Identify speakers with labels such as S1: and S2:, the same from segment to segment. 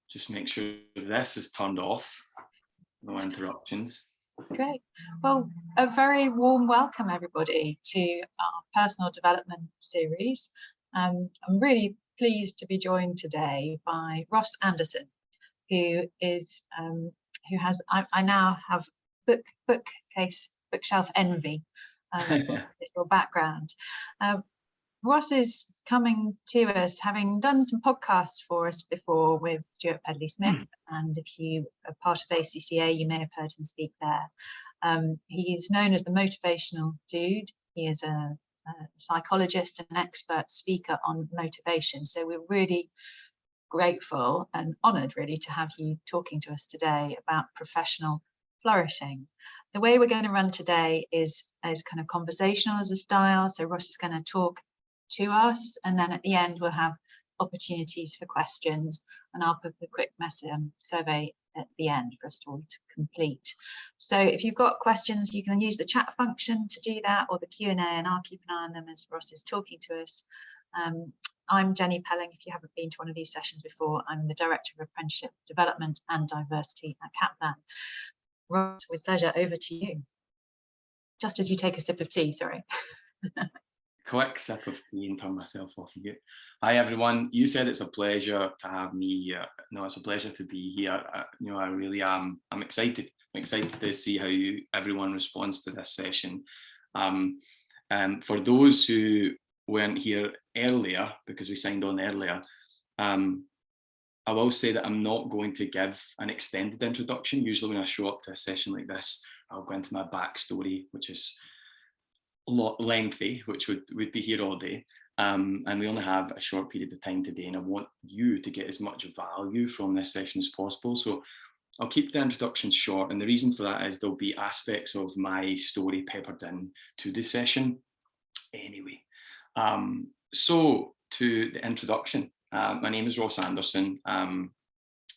S1: just make sure this is turned off. No interruptions.
S2: Great. Well, a very warm welcome, everybody, to our personal development series. I'm really pleased to be joined today by Ross Anderson, who is I now have bookshelf envy your background. Ross is coming to us, having done some podcasts for us before with Stuart Pedley-Smith, and if you are part of ACCA, you may have heard him speak there. He's known as the motivational dude. He is a psychologist and an expert speaker on motivation. So we're really grateful and honoured, really, to have you talking to us today about professional flourishing. The way we're going to run today is kind of conversational as a style. So Ross is going to talk to us, and then at the end we'll have opportunities for questions, and I'll put a quick survey at the end for us all to complete. So if you've got questions, you can use the chat function to do that, or the Q&A, and I'll keep an eye on them as Ross is talking to us. I'm Jenny Pelling. If you haven't been to one of these sessions before, I'm the Director of Apprenticeship Development and Diversity at Kaplan. Ross, with pleasure, over to you. Just as you take a sip of tea, sorry.
S1: Quick sip of tea and turn myself off again. Hi everyone. You said it's a pleasure to have me here. No, it's a pleasure to be here. I really am. I'm excited. I'm excited to see how everyone responds to this session. For those who weren't here earlier, because we signed on earlier, I will say that I'm not going to give an extended introduction. Usually when I show up to a session like this, I'll go into my backstory, which is a lot lengthy, which would be here all day. And we only have a short period of time today, and I want you to get as much value from this session as possible. So I'll keep the introduction short, and the reason for that is there'll be aspects of my story peppered in to the session anyway. So to the introduction, my name is Ross Anderson.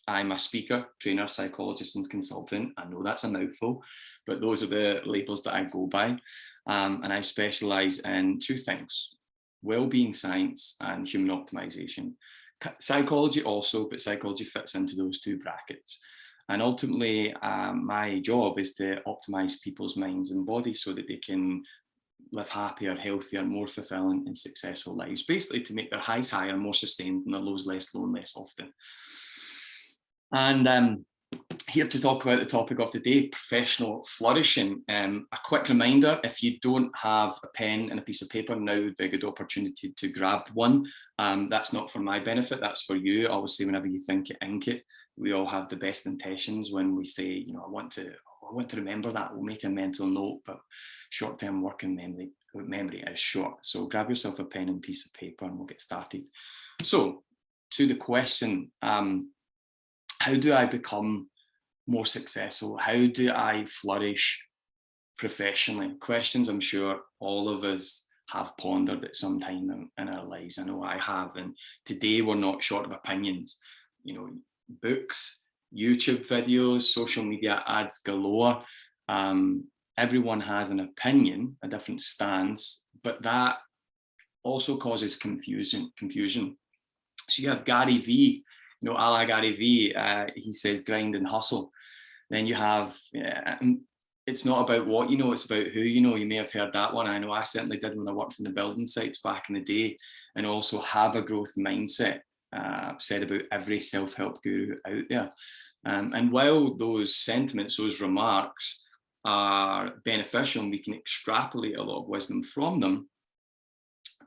S1: I'm a speaker, trainer, psychologist, and consultant. I know that's a mouthful, but those are the labels that I go by. And I specialize in two things: well-being science and human optimization. Psychology also, but psychology fits into those two brackets. And ultimately, my job is to optimize people's minds and bodies so that they can live happier, healthier, more fulfilling and successful lives, basically to make their highs higher, more sustained, and their lows less low and less often. And here to talk about the topic of the day, professional flourishing. A quick reminder, if you don't have a pen and a piece of paper, now would be a good opportunity to grab one. That's not for my benefit, that's for you. Obviously, whenever you think it, ink it. We all have the best intentions when we say, I want to remember that. We'll make a mental note, but short-term working memory is short. So grab yourself a pen and piece of paper and we'll get started. So to the question, how do I become more successful? How do I flourish professionally? Questions I'm sure all of us have pondered at some time in our lives. I know I have, and today we're not short of opinions. Books, YouTube videos, social media ads galore. Everyone has an opinion, a different stance, but that also causes confusion. So you have Gary V, a la Gary V, he says grind and hustle. Then you have, it's not about what you know, it's about who you know. You may have heard that one. I know I certainly did when I worked in the building sites back in the day. And also have a growth mindset, said about every self-help guru out there. And while those sentiments, those remarks are beneficial and we can extrapolate a lot of wisdom from them,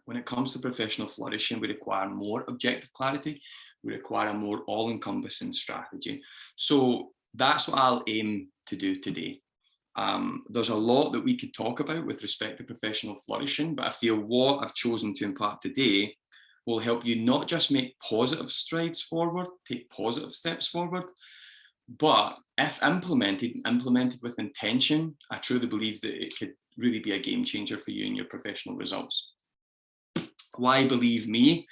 S1: when it comes to professional flourishing, we require more objective clarity. We require a more all-encompassing strategy. So that's what I'll aim to do today. There's a lot that we could talk about with respect to professional flourishing, but I feel what I've chosen to impart today will help you not just make positive strides forward, take positive steps forward, but if implemented with intention, I truly believe that it could really be a game changer for you in your professional results. Why believe me?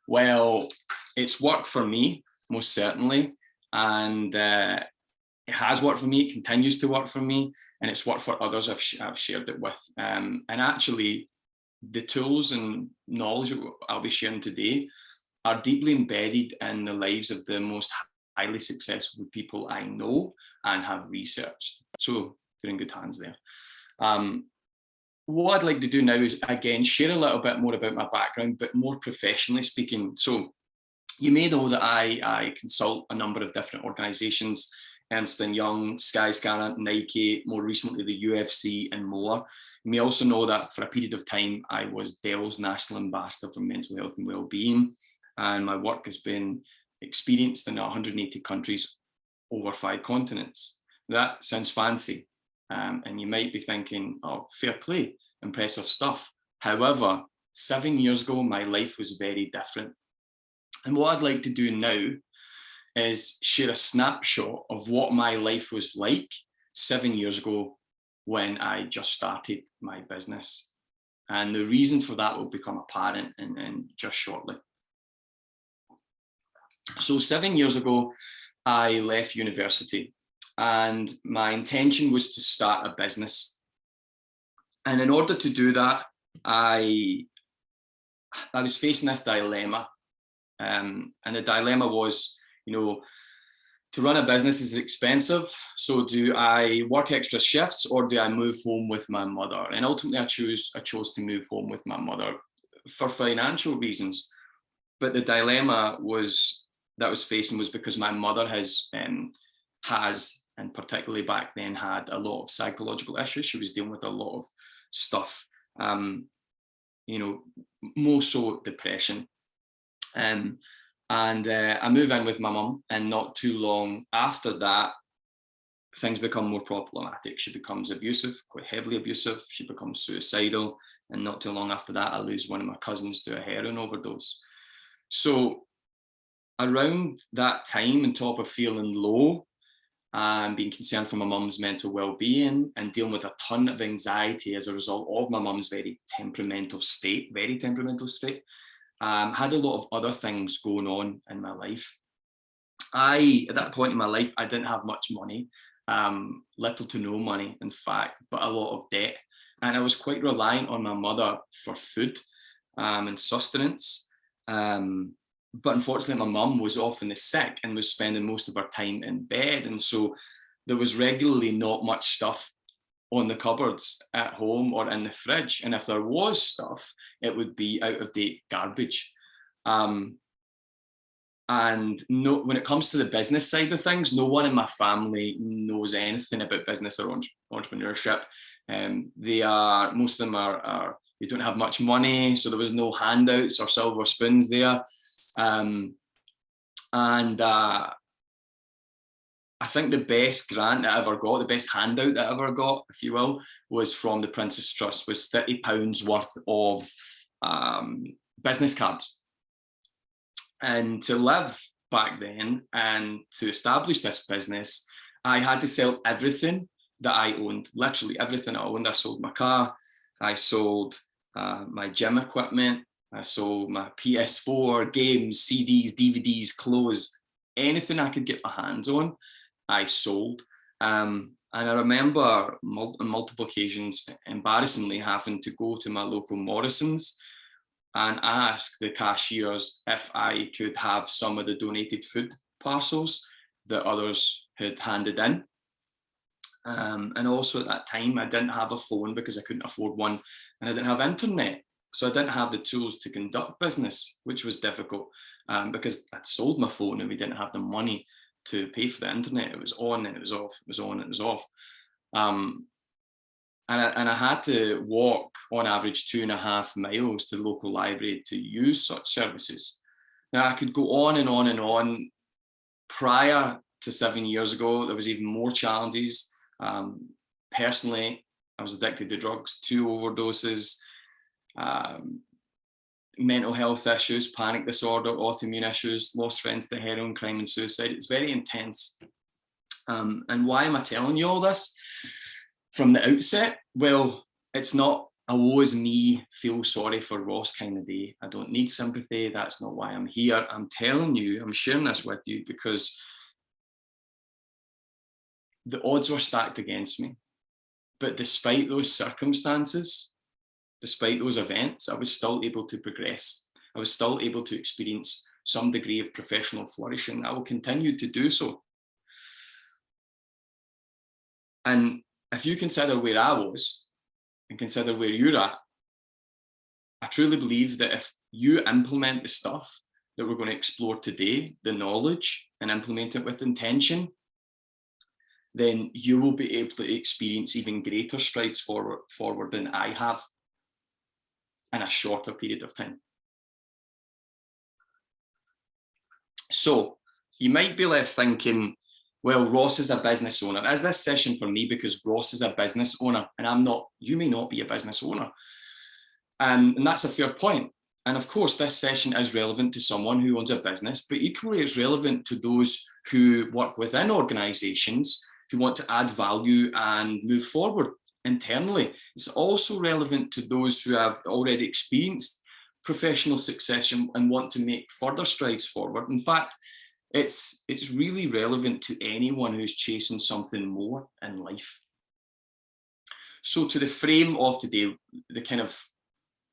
S1: Well, it's worked for me, most certainly, and it has worked for me, it continues to work for me, and it's worked for others I've shared it with. And actually, the tools and knowledge that I'll be sharing today are deeply embedded in the lives of the most highly successful people I know and have researched. So you're in good hands there. What I'd like to do now is, again, share a little bit more about my background, but more professionally speaking. So you may know that I consult a number of different organizations: Ernst & Young, Skyscanner, Nike, more recently the UFC and more. You may also know that for a period of time, I was Dell's National Ambassador for Mental Health and Wellbeing, and my work has been experienced in 180 countries over 5 continents. That sounds fancy, and you might be thinking, oh, fair play, impressive stuff. However, 7 years ago, my life was very different. And what I'd like to do now is share a snapshot of what my life was like 7 years ago when I just started my business. And the reason for that will become apparent in just shortly. So 7 years ago, I left university, and my intention was to start a business. And in order to do that, I was facing this dilemma. And the dilemma was, to run a business is expensive. So do I work extra shifts, or do I move home with my mother? And ultimately I chose to move home with my mother for financial reasons. But the dilemma that I was facing was because my mother has, and particularly back then, had a lot of psychological issues. She was dealing with a lot of stuff, more so depression. I move in with my mum, and not too long after that, things become more problematic. She becomes abusive, quite heavily abusive. She becomes suicidal, and not too long after that, I lose one of my cousins to a heroin overdose. So around that time, on top of feeling low and being concerned for my mum's mental well-being and dealing with a ton of anxiety as a result of my mum's very temperamental state, had a lot of other things going on in my life. At that point in my life, I didn't have much money, little to no money, in fact, but a lot of debt. And I was quite reliant on my mother for food and sustenance. But unfortunately, my mum was often sick and was spending most of her time in bed. And so there was regularly not much stuff on the cupboards at home or in the fridge. And if there was stuff, it would be out of date garbage. And when it comes to the business side of things, no one in my family knows anything about business or entrepreneurship. Most of them they don't have much money, so there was no handouts or silver spoons there. I think the best grant I ever got, the best handout I ever got, if you will, was from the Prince's Trust, was £30 worth of business cards. And to live back then and to establish this business, I had to sell everything that I owned, literally everything I owned. I sold my car, I sold my gym equipment, I sold my PS4, games, CDs, DVDs, clothes, anything I could get my hands on, I sold. And I remember on multiple occasions, embarrassingly, having to go to my local Morrison's and ask the cashiers if I could have some of the donated food parcels that others had handed in. And also at that time, I didn't have a phone because I couldn't afford one, and I didn't have internet. So I didn't have the tools to conduct business, which was difficult because I'd sold my phone and we didn't have the money to pay for the internet. It was on and it was off, it was on and it was off. And I had to walk on average 2.5 miles to the local library to use such services. Now I could go on and on and on. Prior to 7 years ago, there was even more challenges. Personally, I was addicted to drugs, 2 overdoses, mental health issues, panic disorder, autoimmune issues, lost friends to heroin, crime and suicide. It's very intense. And why am I telling you all this from the outset? Well, it's not a woe is me, feel sorry for Ross kind of day. I don't need sympathy. That's not why I'm here. I'm telling you, I'm sharing this with you because the odds were stacked against me. But despite those circumstances, despite those events, I was still able to progress. I was still able to experience some degree of professional flourishing. I will continue to do so. And if you consider where I was and consider where you're at, I truly believe that if you implement the stuff that we're going to explore today, the knowledge, and implement it with intention, then you will be able to experience even greater strides forward than I have in a shorter period of time. So you might be left thinking, well, Ross is a business owner. Is this session for me because Ross is a business owner and I'm not? You may not be a business owner. And that's a fair point. And of course, this session is relevant to someone who owns a business, but equally it's relevant to those who work within organizations who want to add value and move forward internally. It's also relevant to those who have already experienced professional success and want to make further strides forward. In fact, it's really relevant to anyone who's chasing something more in life. So to the frame of today, the kind of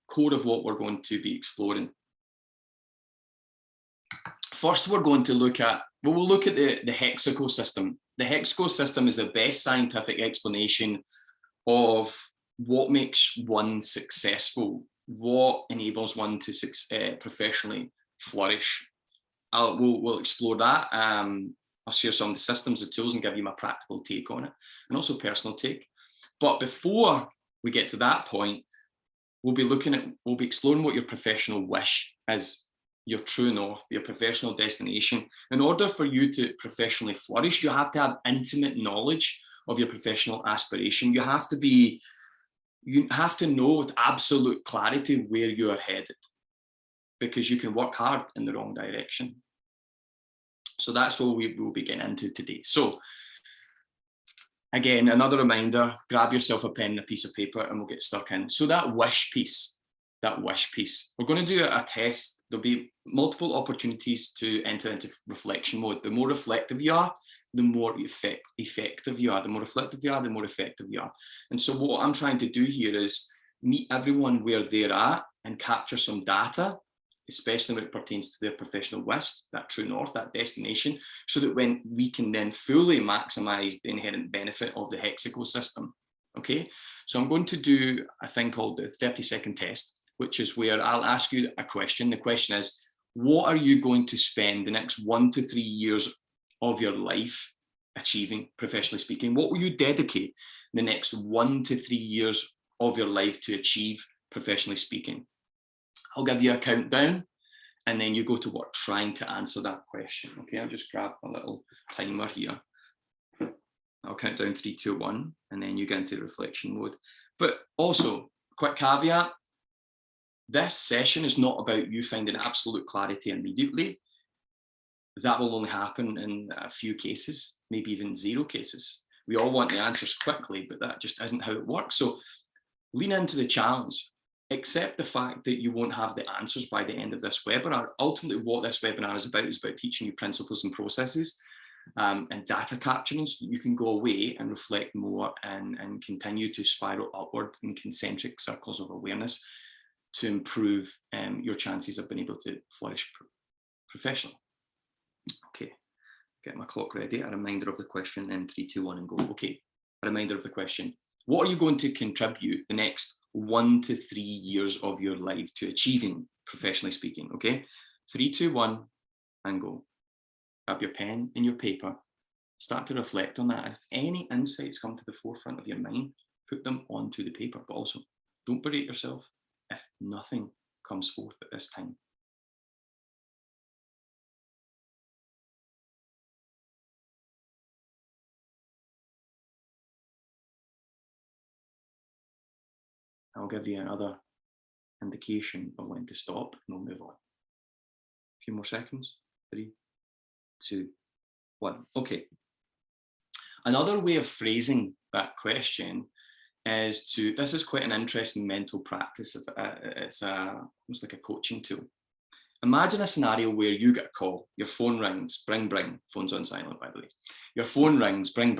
S1: core of what we're going to be exploring. First, we're going to look at, we'll look at the hexaco system. The hexaco system is the best scientific explanation of what makes one successful, what enables one to professionally flourish. We'll explore that. I'll share some of the systems, the tools, and give you my practical take on it, and also personal take. But before we get to that point, we'll be exploring what your professional wish is, your true north, your professional destination. In order for you to professionally flourish, you have to have intimate knowledge of your professional aspiration. You have to know with absolute clarity where you are headed, because you can work hard in the wrong direction. So that's what we will be getting into today. So again, another reminder, grab yourself a pen and a piece of paper and we'll get stuck in. So that wish piece, we're going to do a test. There'll be multiple opportunities to enter into reflection mode. The more reflective you are, the more effective you are. The more reflective you are, the more effective you are. And so what I'm trying to do here is meet everyone where they're at and capture some data, especially when it pertains to their professional wish, that true north, that destination, so that when we can then fully maximize the inherent benefit of the hexaco system. Okay, so I'm going to do a thing called the 30-second test, which is where I'll ask you a question. The question is, what are you going to spend the next 1 to 3 years of your life achieving, professionally speaking? What will you dedicate the next 1 to 3 years of your life to achieve, professionally speaking? I'll give you a countdown and then you go to work trying to answer that question. Okay, I'll just grab a little timer here. I'll count down 3, 2, 1, and then you get into reflection mode. But also, quick caveat, this session is not about you finding absolute clarity immediately. That will only happen in a few cases, maybe even 0 cases. We all want the answers quickly, but that just isn't how it works. So lean into the challenge. Accept the fact that you won't have the answers by the end of this webinar. Ultimately, what this webinar is about teaching you principles and processes and data capturing, so you can go away and reflect more and continue to spiral upward in concentric circles of awareness to improve your chances of being able to flourish professionally. Okay, get my clock ready. A reminder of the question, then 3, 2, 1 and go. Okay, a reminder of the question. What are you going to contribute the next 1 to 3 years of your life to achieving, professionally speaking? Okay, 3, 2, 1 and go. Grab your pen and your paper, start to reflect on that. And if any insights come to the forefront of your mind, put them onto the paper, but also don't berate yourself if nothing comes forth at this time. I'll give you another indication of when to stop and we'll move on. A few more seconds. 3, 2, 1. Okay. Another way of phrasing that question is this is quite an interesting mental practice. It's almost like a coaching tool. Imagine a scenario where you get a call, your phone rings, bring, phone's on silent, by the way. Your phone rings, bring.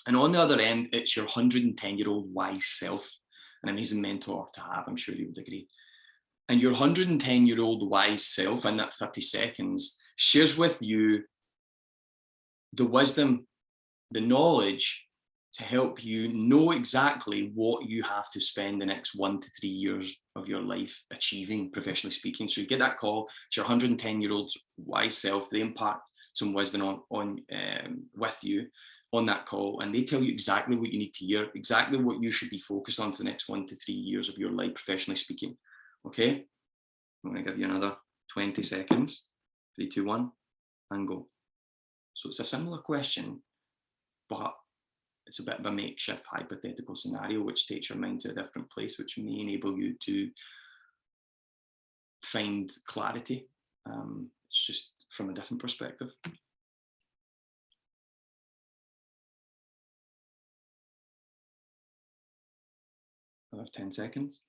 S1: And on the other end, it's your 110-year-old wise self, an amazing mentor to have, I'm sure you would agree. And your 110-year-old wise self in that 30 seconds shares with you the wisdom, the knowledge to help you know exactly what you have to spend the next 1 to 3 years of your life achieving, professionally speaking. So you get that call to your 110-year-old wise self. They impart some wisdom with you on that call, and they tell you exactly what you need to hear, exactly what you should be focused on for the next 1 to 3 years of your life, professionally speaking. Okay, I'm going to give you another 20 seconds. 3, 2, 1, and go. So it's a similar question, but it's a bit of a makeshift hypothetical scenario which takes your mind to a different place, which may enable you to find clarity. It's just from a different perspective. Another 10 seconds.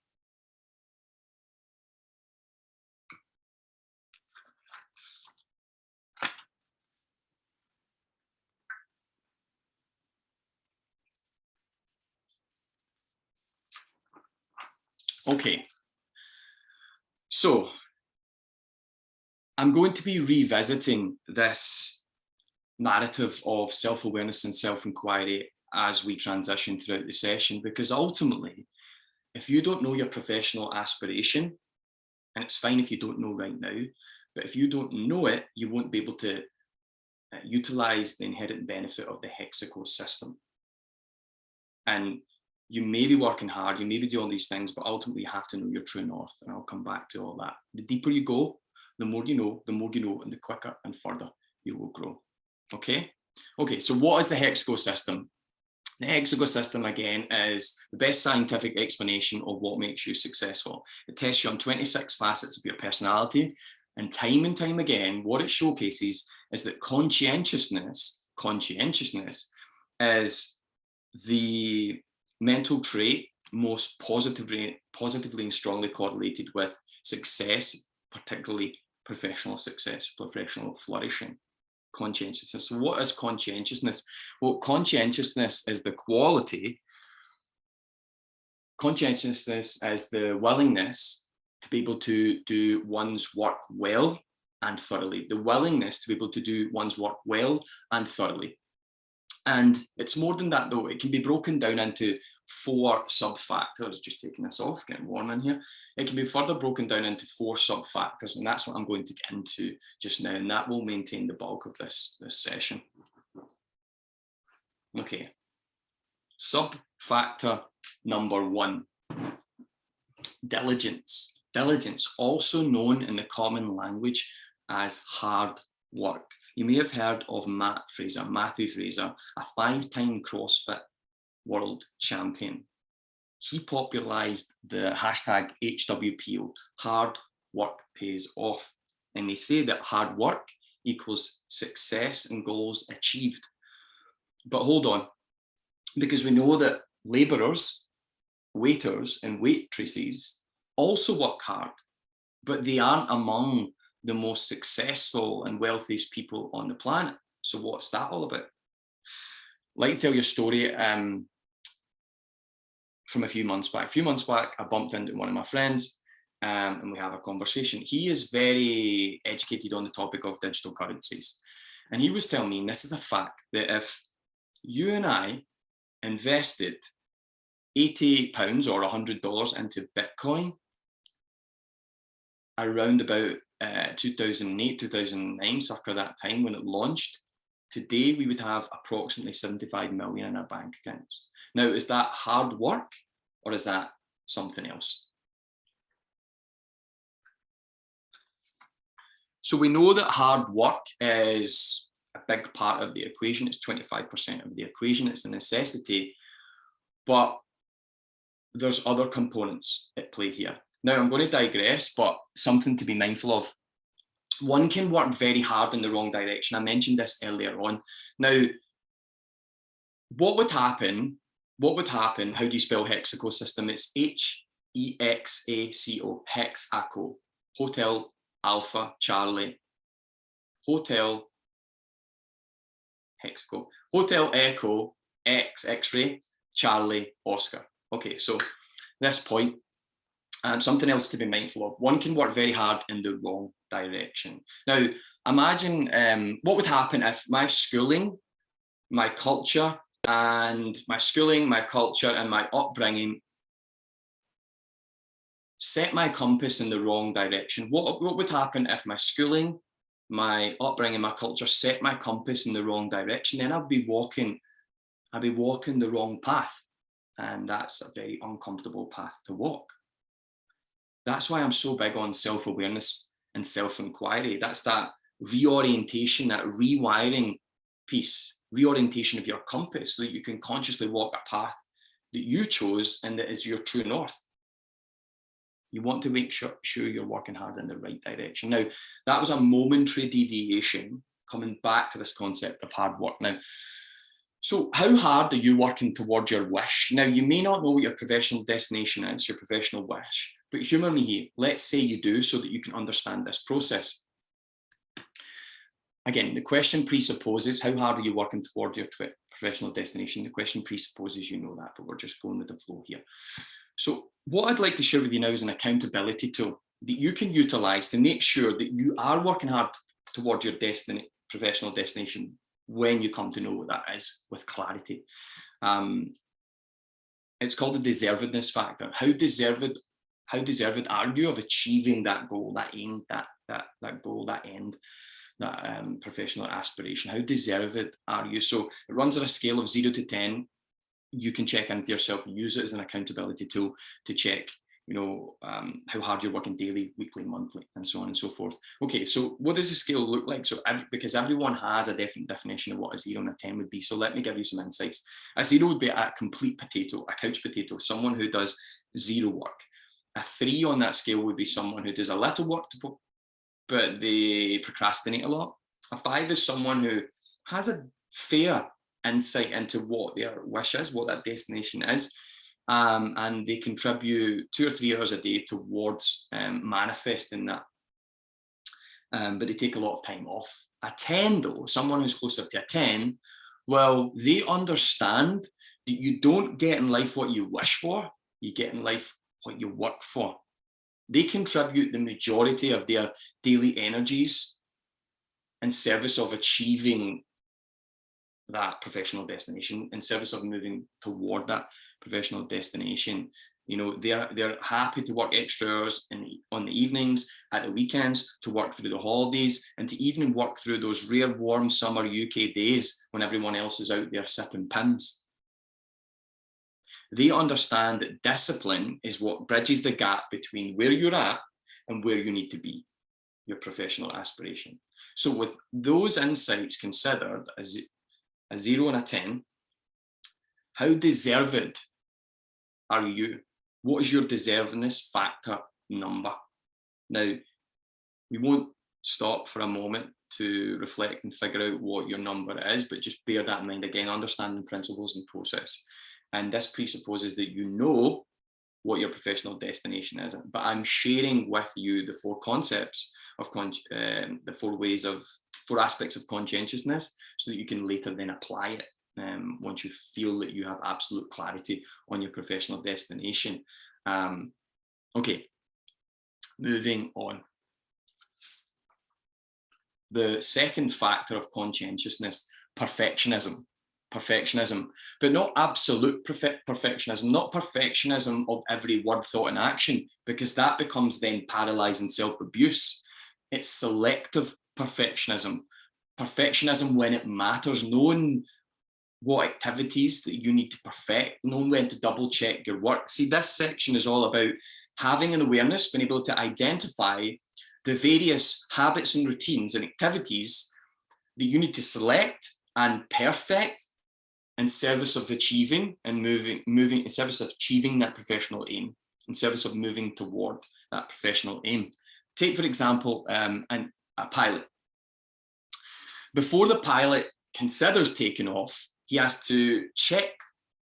S1: Okay, so I'm going to be revisiting this narrative of self-awareness and self-inquiry as we transition throughout the session, because ultimately, if you don't know your professional aspiration, and it's fine if you don't know right now, but if you don't know it, you won't be able to utilize the inherent benefit of the hexaco system. And you may be working hard, you may be doing all these things, but ultimately you have to know your true north. And I'll come back to all that. The deeper you go, the more you know, and the quicker and further you will grow. Okay? Okay, so what is the hexaco system? The hexaco system, again, is the best scientific explanation of what makes you successful. It tests you on 26 facets of your personality. And time again, what it showcases is that conscientiousness is the mental trait most positively and strongly correlated with success, particularly professional success, professional flourishing. Conscientiousness. So what is conscientiousness? Well, conscientiousness is the quality. Conscientiousness is the willingness to be able to do one's work well and thoroughly. The willingness to be able to do one's work well and thoroughly. And it's more than that, though. It can be broken down into 4 sub-factors. Just taking this off, getting warm in here. It can be further broken down into 4 sub-factors, and that's what I'm going to get into just now, and that will maintain the bulk of this session. Okay. Sub-factor number 1, diligence. Diligence, also known in the common language as hard work. You may have heard of Matthew Fraser, a 5-time CrossFit world champion. He popularized the hashtag HWPO, hard work pays off. And they say that hard work equals success and goals achieved. But hold on, because we know that laborers, waiters and waitresses also work hard, but they aren't among the most successful and wealthiest people on the planet. So what's that all about? I'd like to tell you a story from a few months back. A few months back, I bumped into one of my friends and we have a conversation. He is very educated on the topic of digital currencies. And he was telling me, and this is a fact, that if you and I invested £88 or $100 into Bitcoin around about 2008, 2009, circa that time when it launched, today we would have approximately 75 million in our bank accounts. Now, is that hard work or is that something else? So we know that hard work is a big part of the equation. It's 25% of the equation. It's a necessity, but there's other components at play here. Now, I'm going to digress, but something to be mindful of. One can work very hard in the wrong direction. I mentioned this earlier on. Now, what would happen? How do you spell hexaco system? It's H-E-X-A-C-O, hexaco. Hotel, Alpha, Charlie. Hotel, hexaco. Hotel, Echo, X, X-ray, Charlie, Oscar. Okay, so this point, Something else to be mindful of. One can work very hard in the wrong direction. Now, imagine what would happen if my schooling, my culture, and my upbringing set my compass in the wrong direction. What would happen if my schooling, my upbringing, my culture set my compass in the wrong direction? Then I'd be walking the wrong path, and that's a very uncomfortable path to walk. That's why I'm so big on self-awareness and self-inquiry. That's that reorientation, that rewiring piece, reorientation of your compass, so that you can consciously walk a path that you chose and that is your true north. You want to make sure you're working hard in the right direction. Now, that was a momentary deviation, coming back to this concept of hard work. Now, so how hard are you working towards your wish? Now, you may not know what your professional destination is, your professional wish, but humour me here. Let's say you do, so that you can understand this process. Again, the question presupposes how hard are you working toward your professional destination? The question presupposes you know that, but we're just going with the flow here. So what I'd like to share with you now is an accountability tool that you can utilise to make sure that you are working hard towards your professional destination when you come to know what that is with clarity. It's called the deservedness factor. How deserved are you of achieving that goal, that aim, that goal, that end, that professional aspiration? How deserved are you? So it runs on a scale of 0 to 10. You can check into yourself and use it as an accountability tool to check, how hard you're working daily, weekly, monthly, and so on and so forth. Okay, so what does the scale look like? So because everyone has a different definition of what a 0 and a 10 would be, so let me give you some insights. A 0 would be a complete potato, a couch potato, someone who does zero work. A 3 on that scale would be someone who does a little work, but they procrastinate a lot. A 5 is someone who has a fair insight into what their wish is, what that destination is, and they contribute 2 or 3 hours a day towards manifesting that, but they take a lot of time off. A 10 though, someone who's closer to a 10, well, they understand that you don't get in life what you wish for, you get in life what you work for. They contribute the majority of their daily energies in service of achieving that professional destination, in service of moving toward that professional destination. They're happy to work extra hours on the evenings, at the weekends, to work through the holidays, and to even work through those rare warm summer UK days when everyone else is out there sipping Pims. They understand that discipline is what bridges the gap between where you're at and where you need to be, your professional aspiration. So with those insights considered, as a 0 and a 10, how deserved are you? What is your deservedness factor number? Now, we won't stop for a moment to reflect and figure out what your number is, but just bear that in mind. Again, understanding principles and process. And this presupposes that you know what your professional destination is. But I'm sharing with you the 4 concepts of the 4 aspects of conscientiousness, so that you can later then apply it once you feel that you have absolute clarity on your professional destination. Okay, moving on. The second factor of conscientiousness, perfectionism, but not absolute perfectionism, not perfectionism of every word, thought, and action, because that becomes then paralyzing self-abuse. It's selective perfectionism when it matters, knowing what activities that you need to perfect, knowing when to double check your work. See, this section is all about having an awareness, being able to identify the various habits and routines and activities that you need to select and perfect in service of achieving and moving in service of achieving that professional aim, in service of moving toward that professional aim. Take, for example, a pilot. Before the pilot considers taking off, he has to check,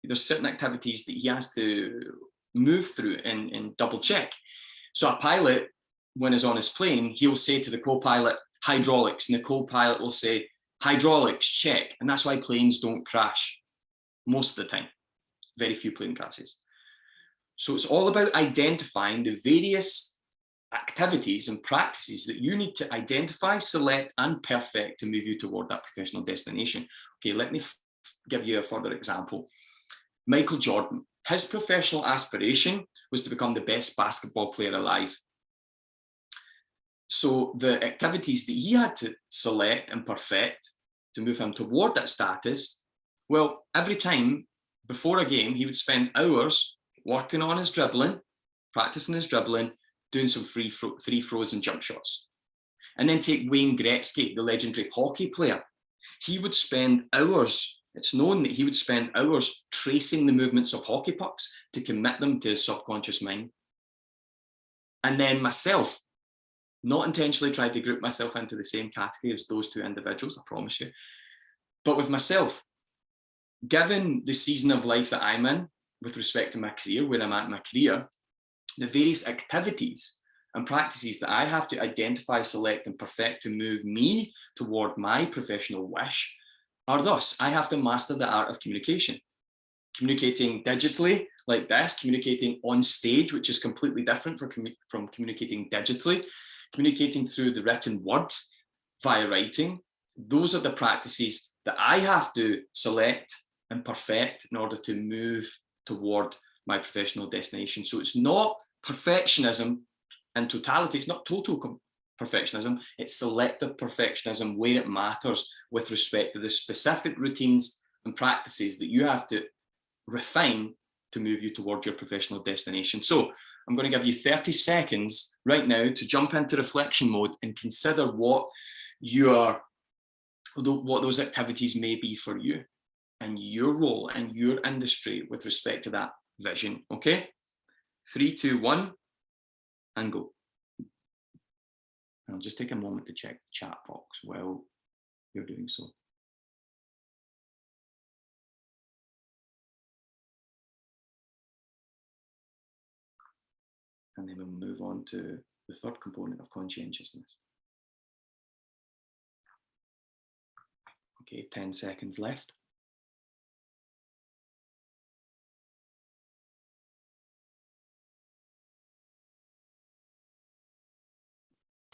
S1: there's certain activities that he has to move through and double check. So a pilot, when he's on his plane, he'll say to the co-pilot, hydraulics, and the co-pilot will say, hydraulics, check. And that's why planes don't crash most of the time. Very few plane crashes. So it's all about identifying the various activities and practices that you need to identify, select, and perfect to move you toward that professional destination. Okay, let me give you a further example. Michael Jordan, his professional aspiration was to become the best basketball player alive. So the activities that he had to select and perfect to move him toward that status, well, every time before a game, he would spend hours working on his dribbling, practicing his dribbling, doing some free throws and jump shots. And then take Wayne Gretzky, the legendary hockey player. He would spend hours, it's known that he would spend hours tracing the movements of hockey pucks to commit them to his subconscious mind. And then myself, not intentionally tried to group myself into the same category as those two individuals, I promise you. But with myself, given the season of life that I'm in, with respect to my career, where I'm at in my career, the various activities and practices that I have to identify, select, and perfect to move me toward my professional wish are thus: I have to master the art of communication. Communicating digitally like this, communicating on stage, which is completely different from communicating digitally, communicating through the written word via writing. Those are the practices that I have to select and perfect in order to move toward my professional destination. So it's not perfectionism in totality, it's not total perfectionism, it's selective perfectionism where it matters with respect to the specific routines and practices that you have to refine to move you towards your professional destination. So I'm going to give you 30 seconds right now to jump into reflection mode and consider what those activities may be for you and your role and your industry with respect to that vision. Okay, 3, 2, 1, and go. And I'll just take a moment to check the chat box while you're doing so. And then we'll move on to the third component of conscientiousness. Okay, 10 seconds left.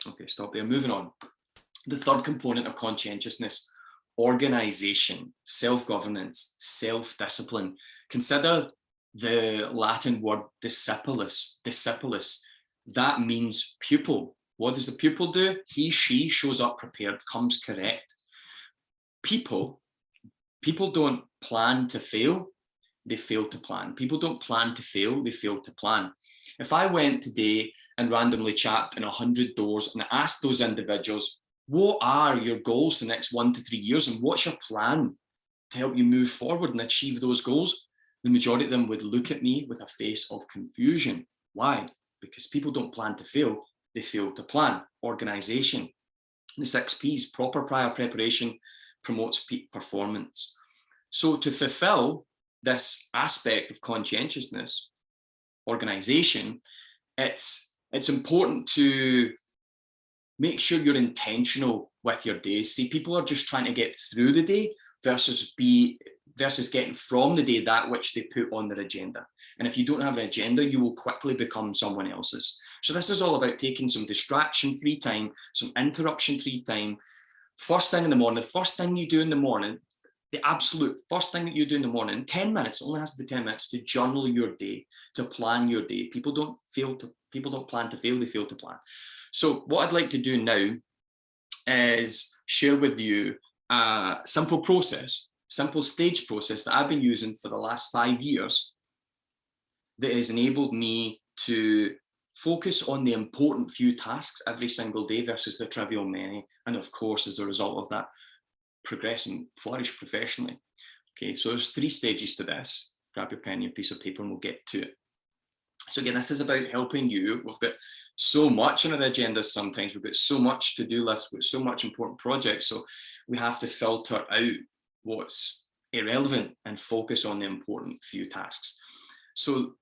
S1: Okay, stop there. Moving on. The third component of conscientiousness: organization, self-governance, self-discipline. Consider the Latin word discipulus. Discipulus. That means pupil. What does the pupil do? He, she shows up prepared, comes correct. People don't plan to fail, they fail to plan. People don't plan to fail, they fail to plan. If I went today and randomly tapped in 100 doors and asked those individuals, what are your goals for the next 1 to 3 years and what's your plan to help you move forward and achieve those goals? The majority of them would look at me with a face of confusion. Why? Because people don't plan to fail, they fail to plan. Organization. The 6 P's, proper prior preparation promotes peak performance. So to fulfill this aspect of conscientiousness, organization, it's important to make sure you're intentional with your days. See, people are just trying to get through the day versus getting from the day that which they put on their agenda. And if you don't have an agenda, you will quickly become someone else's. So this is all about taking some distraction-free time, some interruption-free time. First thing in the morning, the first thing you do in the morning, the absolute first thing that you do in the morning, 10 minutes, it only has to be 10 minutes, to journal your day, to plan your day. People don't plan to fail, they fail to plan. So what I'd like to do now is share with you a simple stage process that I've been using for the last 5 years that has enabled me to focus on the important few tasks every single day versus the trivial many. And of course, as a result of that, progress and flourish professionally. Okay, so there's 3 stages to this. Grab your pen and your piece of paper and we'll get to it. So again, this is about helping you. We've got so much on our agenda sometimes. We've got so much to-do lists, we've got so much important projects. So we have to filter out what's irrelevant and focus on the important few tasks. So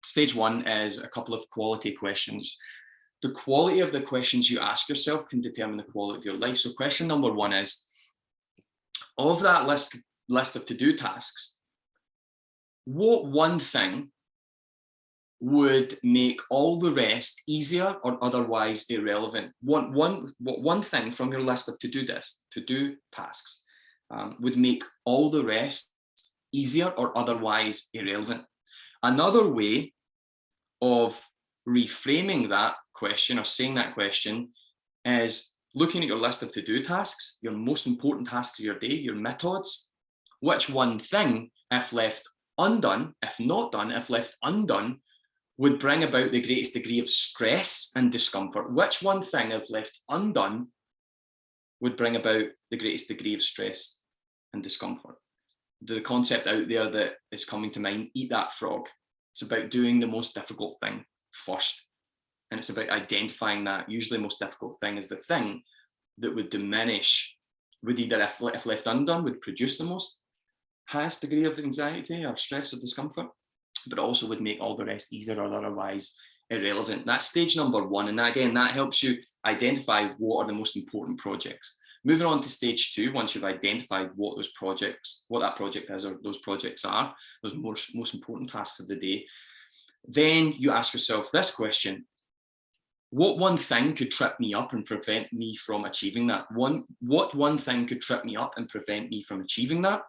S1: stage 1 is a couple of quality questions. The quality of the questions you ask yourself can determine the quality of your life. So question number 1 is, of that list of to-do tasks, what one thing would make all the rest easier or otherwise irrelevant. One thing from your list of to-do tasks would make all the rest easier or otherwise irrelevant. Another way of reframing that question or saying that question is looking at your list of to-do tasks, your most important tasks of your day, your methods. Which one thing, if left undone, if not done, if left undone, would bring about the greatest degree of stress and discomfort? Which one thing, if left undone, would bring about the greatest degree of stress and discomfort? The concept out there that is coming to mind, eat that frog. It's about doing the most difficult thing first. And it's about identifying that usually the most difficult thing is the thing that would diminish, would either, if left undone, would produce the most highest degree of anxiety or stress or discomfort, but also would make all the rest easier or otherwise irrelevant. That's stage number one. And again, that helps you identify what are the most important projects. Moving on to stage two, once you've identified what that project is, or those projects are, those most important tasks of the day, then you ask yourself this question: what one thing could trip me up and prevent me from achieving that? What one thing could trip me up and prevent me from achieving that?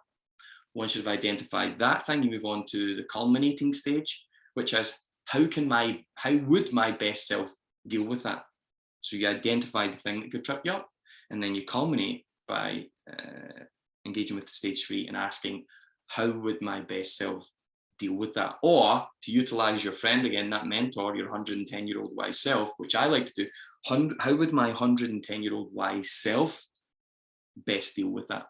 S1: Once you've identified that thing, you move on to the culminating stage, which is how would my best self deal with that? So you identify the thing that could trip you up, and then you culminate by engaging with stage three and asking, how would my best self deal with that? Or to utilize your friend again, that mentor, your 110-year-old wise self, which I like to do, how would my 110-year-old wise self best deal with that?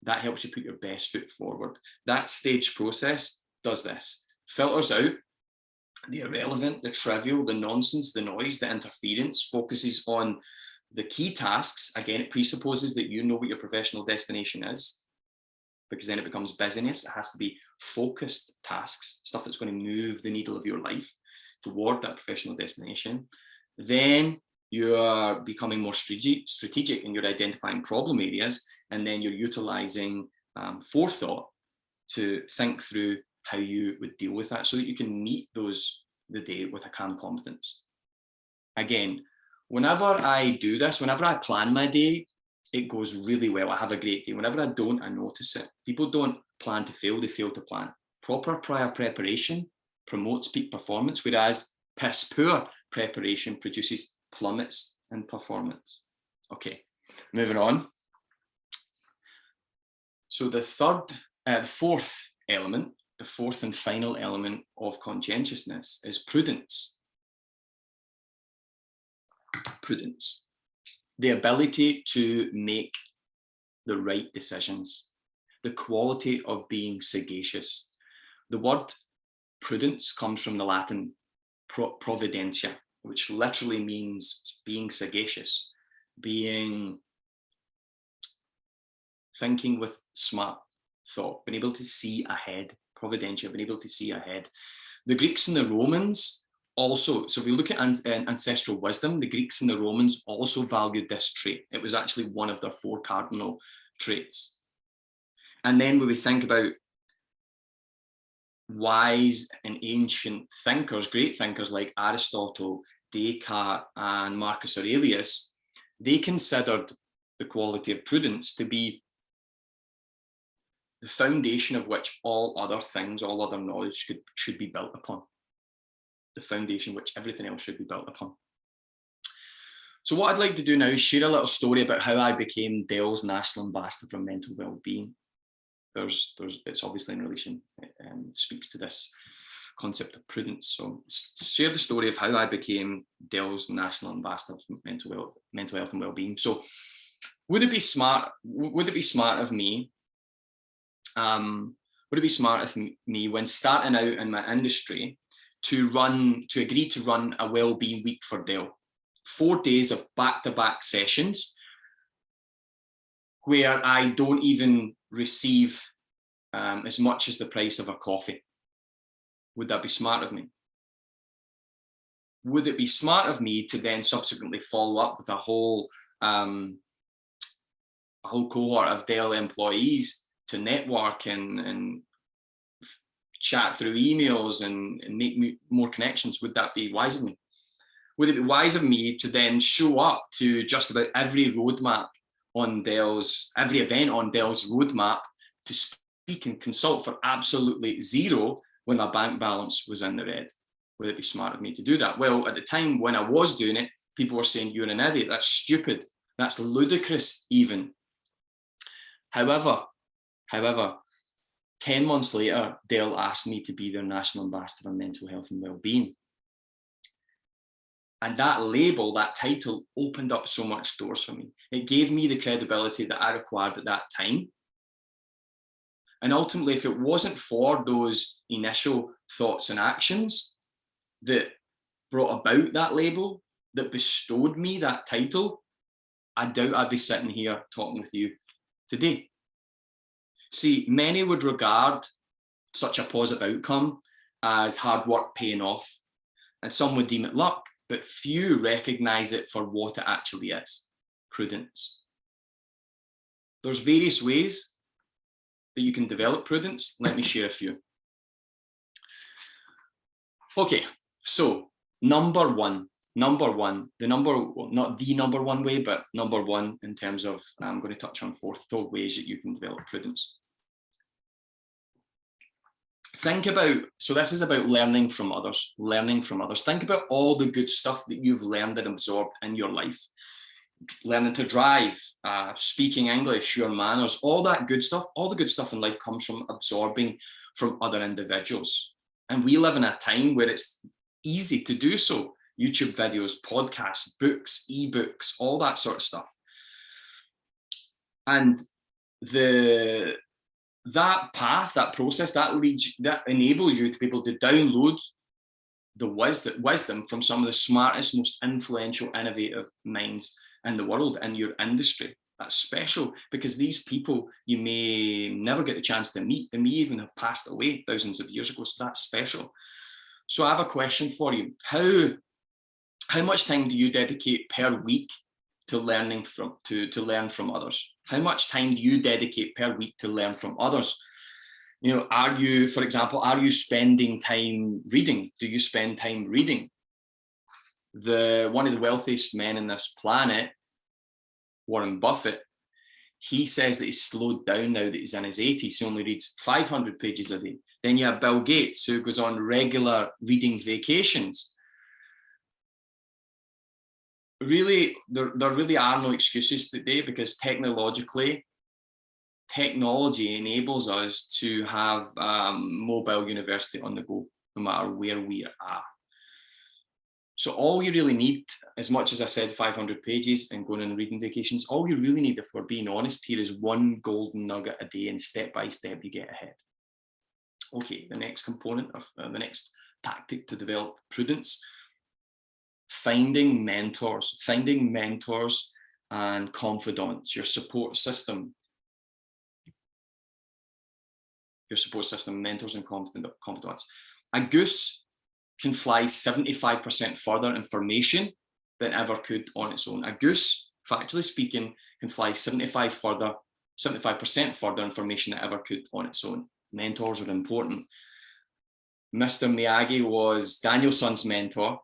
S1: That helps you put your best foot forward. That stage process does this: filters out the irrelevant, the trivial, the nonsense, the noise, the interference, focuses on the key tasks. Again, it presupposes that you know what your professional destination is, because then it becomes busyness. It has to be focused tasks, stuff that's going to move the needle of your life toward that professional destination. Then you are becoming more strategic and you're identifying problem areas, and then you're utilizing forethought to think through how you would deal with that so that you can meet the day with a calm confidence. Again, whenever I do this, whenever I plan my day, it goes really well. I have a great day. Whenever I don't, I notice it. People don't plan to fail, they fail to plan. Proper prior preparation promotes peak performance, whereas piss poor preparation produces plummets in performance. Okay, moving on. So the fourth element, the fourth and final element of conscientiousness is prudence. Prudence. The ability to make the right decisions, the quality of being sagacious. The word prudence comes from the Latin providentia, which literally means being sagacious, thinking with smart thought, being able to see ahead. Providentia, being able to see ahead. The Greeks and the Romans also, so if we look at ancestral wisdom, the Greeks and the Romans also valued this trait. It was actually one of their 4 cardinal traits. And then when we think about wise and ancient thinkers, great thinkers like Aristotle, Descartes, and Marcus Aurelius, they considered the quality of prudence to be the foundation of which all other things, all other knowledge should be built upon. The foundation which everything else should be built upon. So what I'd like to do now is share a little story about how I became Dell's National Ambassador for Mental Wellbeing. It's obviously in relation, speaks to this concept of prudence. So share the story of how I became Dell's National Ambassador for Mental Health and Wellbeing. So would it be smart of me when starting out in my industry to agree to run a wellbeing week for Dell, 4 days of back-to-back sessions where I don't even receive as much as the price of a coffee? Would that be smart of me? Would it be smart of me to then subsequently follow up with a whole cohort of Dell employees to network and chat through emails and make more connections? Would that be wise of me? Would it be wise of me to then show up to just about every roadmap on Dell's, every event on Dell's roadmap to speak and consult for absolutely zero when my bank balance was in the red? Would it be smart of me to do that? Well, at the time when I was doing it, people were saying, you're an idiot, that's stupid, that's ludicrous even. However, 10 months later, Dell asked me to be their National Ambassador on Mental Health and Wellbeing. And that label, that title, opened up so much doors for me. It gave me the credibility that I required at that time. And ultimately, if it wasn't for those initial thoughts and actions that brought about that label, that bestowed me that title, I doubt I'd be sitting here talking with you today. See, many would regard such a positive outcome as hard work paying off, and some would deem it luck, but few recognize it for what it actually is: prudence. There's various ways that you can develop prudence. Let me share a few. Okay, so number one, not the number one way, but number one in terms of, I'm going to touch on four ways that you can develop prudence. Think about, so this is about learning from others, Think about all the good stuff that you've learned and absorbed in your life. Learning to drive, speaking English, your manners, all that good stuff, all the good stuff in life comes from absorbing from other individuals. And we live in a time where it's easy to do so. YouTube videos, podcasts, books, ebooks, all that sort of stuff. And that path, that process, that enables you to be able to download the wisdom from some of the smartest, most influential, innovative minds in the world, in your industry. That's special, because these people you may never get the chance to meet. They may even have passed away thousands of years ago. So that's special. So I have a question for you. How much time do you dedicate per week to learning to learn from others? How much time do you dedicate per week to learn from others? You know, are you spending time reading? Do you spend time reading? One of the wealthiest men on this planet, Warren Buffett, he says that he's slowed down now that he's in his 80s. He only reads 500 pages a day. Then you have Bill Gates, who goes on regular reading vacations. Really, there really are no excuses today, because technology enables us to have mobile university on the go, no matter where we are. So all you really need, as much as I said 500 pages and going on reading vacations, all you really need, if we're being honest here, is one golden nugget a day, and step by step you get ahead. Okay, the next component of the next tactic to develop prudence: finding mentors and confidants, your support system, mentors and confidants. A goose can fly 75% further information than ever could on its own. A goose, factually speaking, can fly 75% further information than ever could on its own. Mentors are important. Mr. Miyagi was Danielson's mentor.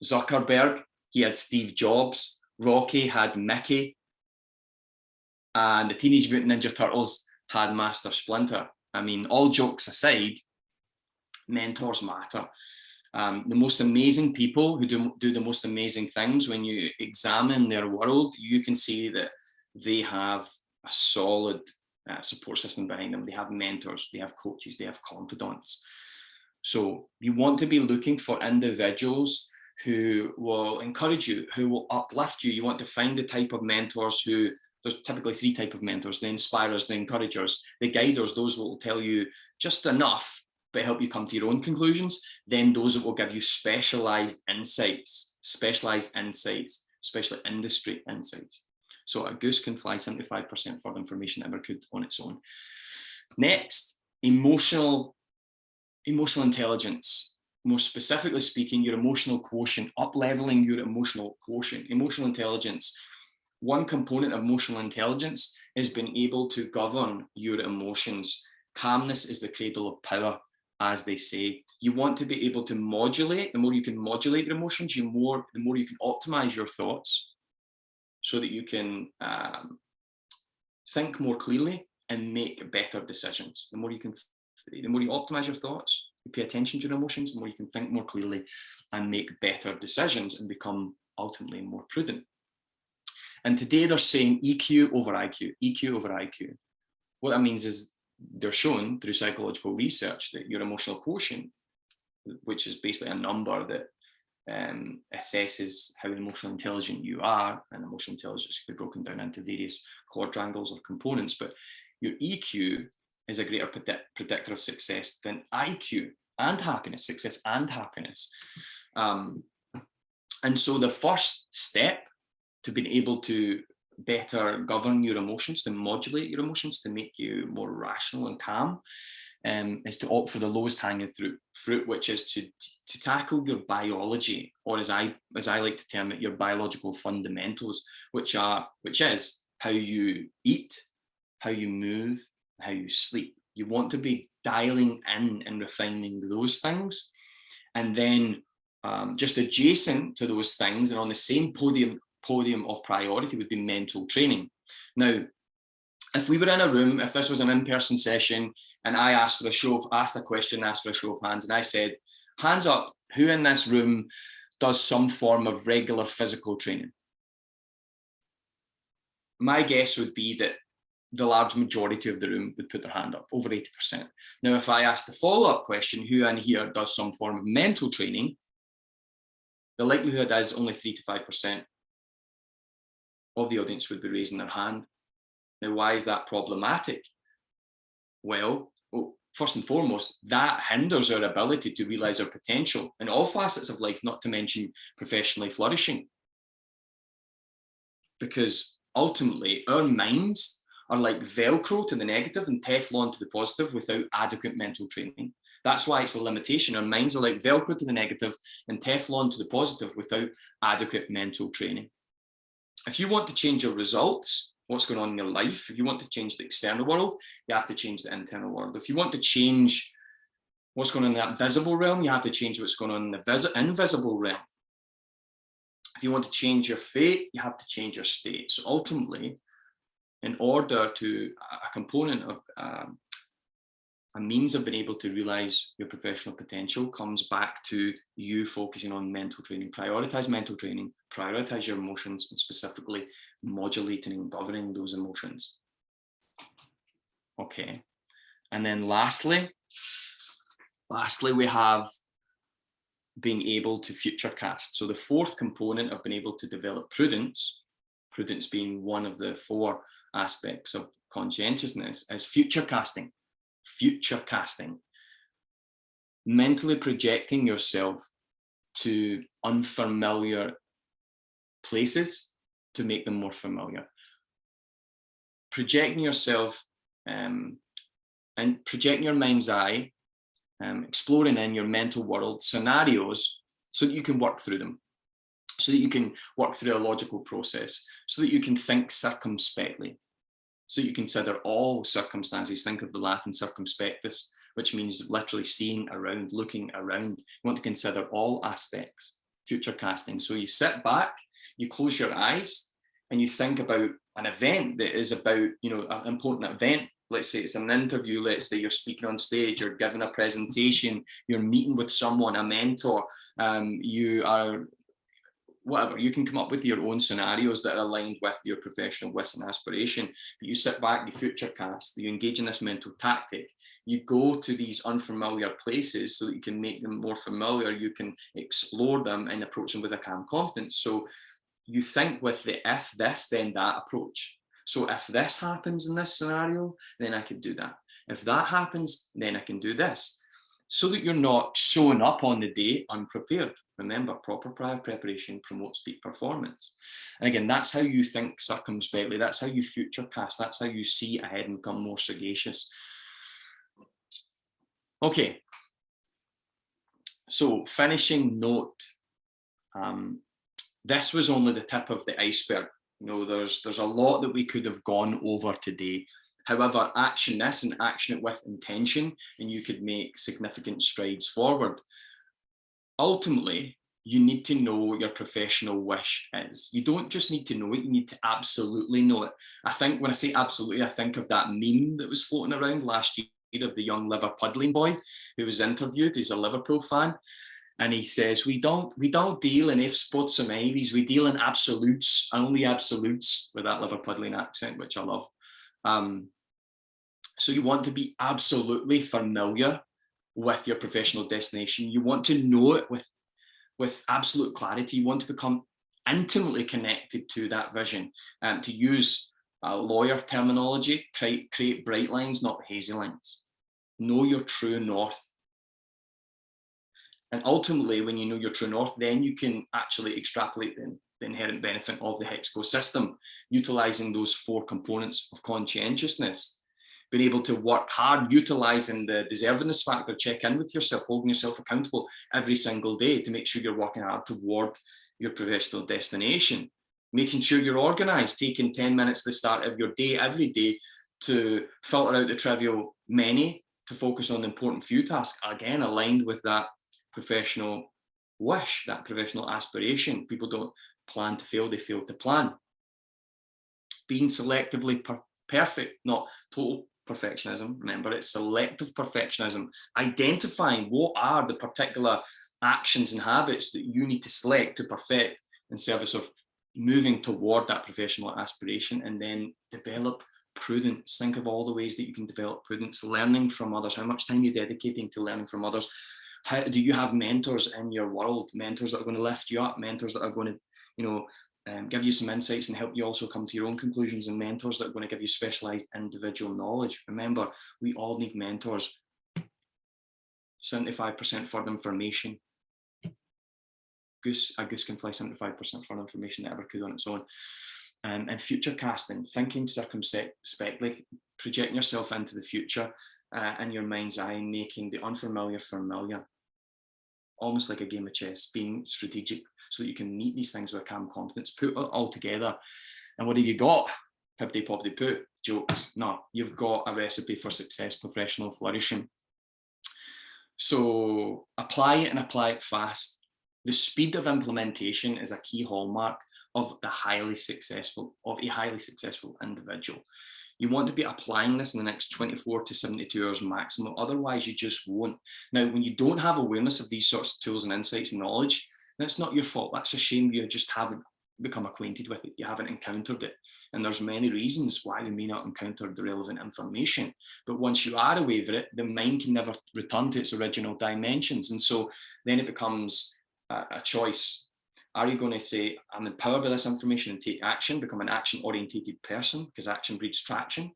S1: Zuckerberg, he had Steve Jobs. Rocky had Mickey. And the Teenage Mutant Ninja Turtles had Master Splinter. I mean, all jokes aside, mentors matter. The most amazing people who do the most amazing things, when you examine their world, you can see that they have a solid support system behind them. They have mentors, they have coaches, they have confidants. So you want to be looking for individuals who will encourage you, who will uplift you. You want to find the type of mentors who, there's typically three types of mentors: the inspirers, the encouragers, the guiders, those will tell you just enough but help you come to your own conclusions. Then those that will give you specialized insights, especially industry insights. So a goose can fly 75% further information than ever could on its own. Next, emotional intelligence. More specifically speaking, your emotional quotient, up-leveling your emotional quotient. Emotional intelligence. One component of emotional intelligence is being able to govern your emotions. Calmness is the cradle of power. as they say. You want to be able to modulate. The more you can modulate your emotions, the more you can optimize your thoughts so that you can think more clearly and make better decisions. The more you optimize your thoughts, you pay attention to your emotions, the more you can think more clearly and make better decisions and become ultimately more prudent. And today they're saying EQ over IQ, EQ over IQ. What that means is they're shown through psychological research that your emotional quotient, which is basically a number that assesses how emotionally intelligent you are, and emotional intelligence can be broken down into various quadrangles or components, but your EQ is a greater predictor of success than IQ and happiness, success and happiness. And so the first step to being able to better govern your emotions, to modulate your emotions, to make you more rational and calm, is to opt for the lowest hanging fruit, which is to tackle your biology, or as I like to term it, your biological fundamentals, which is how you eat, how you move, how you sleep. You want to be dialing in and refining those things. And then just adjacent to those things and on the same podium of priority would be mental training. Now, if we were in a room, if this was an in-person session and I asked for a show of hands, and I said, hands up, who in this room does some form of regular physical training? My guess would be that the large majority of the room would put their hand up, over 80%. Now, if I asked the follow-up question, who in here does some form of mental training, the likelihood is only 3 to 5% of the audience would be raising their hand. Now, why is that problematic? Well, first and foremost, that hinders our ability to realize our potential in all facets of life, not to mention professionally flourishing. Because ultimately, our minds are like Velcro to the negative and Teflon to the positive without adequate mental training. That's why it's a limitation. Our minds are like Velcro to the negative and Teflon to the positive without adequate mental training. If you want to change your results, what's going on in your life, if you want to change the external world, you have to change the internal world. If you want to change what's going on in that visible realm, you have to change what's going on in the invisible realm. If you want to change your fate, you have to change your state. So ultimately, in order to, a component of a means of being able to realize your professional potential comes back to you focusing on mental training. Prioritize mental training, prioritize your emotions, and specifically modulating and governing those emotions. Okay. And then lastly, we have being able to future cast. So the fourth component of being able to develop prudence being one of the 4 aspects of conscientiousness, is future casting. Future casting, mentally projecting yourself to unfamiliar places to make them more familiar. Projecting yourself and projecting your mind's eye, exploring in your mental world scenarios so that you can work through them, so that you can work through a logical process, so that you can think circumspectly. So you consider all circumstances. Think of the Latin circumspectus, which means literally seeing around, looking around. You want to consider all aspects, future casting. So you sit back, you close your eyes, and you think about an event that is about, an important event. Let's say it's an interview, let's say you're speaking on stage, you're giving a presentation, you're meeting with someone, a mentor, you are whatever, you can come up with your own scenarios that are aligned with your professional wish and aspiration. But you sit back, you future cast, you engage in this mental tactic, you go to these unfamiliar places so that you can make them more familiar, you can explore them and approach them with a calm confidence. So you think with the if this, then that approach. So if this happens in this scenario, then I could do that. If that happens, then I can do this. So that you're not showing up on the day unprepared. Remember, proper prior preparation promotes peak performance. And again, that's how you think circumspectly. That's how you future cast. That's how you see ahead and become more sagacious. Okay. So finishing note. This was only the tip of the iceberg. There's a lot that we could have gone over today. However, action this and action it with intention, and you could make significant strides forward. Ultimately, you need to know what your professional wish is. You don't just need to know it, you need to absolutely know it. I think when I say absolutely, I think of that meme that was floating around last year of the young Liverpudlian boy who was interviewed. He's a Liverpool fan. And he says, we don't deal in ifs, buts, or maybes. We deal in absolutes, only absolutes, with that Liverpudlian accent, which I love. So you want to be absolutely familiar with your professional destination. You want to know it with absolute clarity. You want to become intimately connected to that vision. To use lawyer terminology, create bright lines, not hazy lines. Know your true north. And ultimately, when you know your true north, then you can actually extrapolate the inherent benefit of the hexaco system, utilizing those 4 components of conscientiousness, being able to work hard, utilizing the deservedness factor, check in with yourself, holding yourself accountable every single day to make sure you're working hard toward your professional destination, making sure you're organized, taking 10 minutes at the start of your day, every day, to filter out the trivial many, to focus on the important few tasks, again, aligned with that professional wish, that professional aspiration. People don't plan to fail, they fail to plan. Being selectively perfect, not total perfectionism, remember, it's selective perfectionism. Identifying what are the particular actions and habits that you need to select to perfect in service of moving toward that professional aspiration, and then develop prudence. Think of all the ways that you can develop prudence, learning from others. How much time are you dedicating to learning from others? How do you have mentors in your world? Mentors that are going to lift you up, mentors that are going to, give you some insights and help you also come to your own conclusions, and mentors that are going to give you specialized individual knowledge. Remember, we all need mentors. 75% for information. A goose can fly 75% for information that ever could on its own. And future casting, thinking circumspectly, projecting yourself into the future in your mind's eye, making the unfamiliar familiar. Almost like a game of chess, being strategic so that you can meet these things with calm confidence, put it all together. And what have you got? Pippity poppity poo, jokes. No, you've got a recipe for success, professional flourishing. So apply it, and apply it fast. The speed of implementation is a key hallmark of a highly successful individual. You want to be applying this in the next 24 to 72 hours maximum, otherwise you just won't. Now, when you don't have awareness of these sorts of tools and insights and knowledge, that's not your fault. That's a shame. You just haven't become acquainted with it. You haven't encountered it. And there's many reasons why you may not encounter the relevant information. But once you are aware of it, the mind can never return to its original dimensions. And so then it becomes a choice. Are you going to say, I'm empowered by this information and take action, become an action-orientated person, because action breeds traction?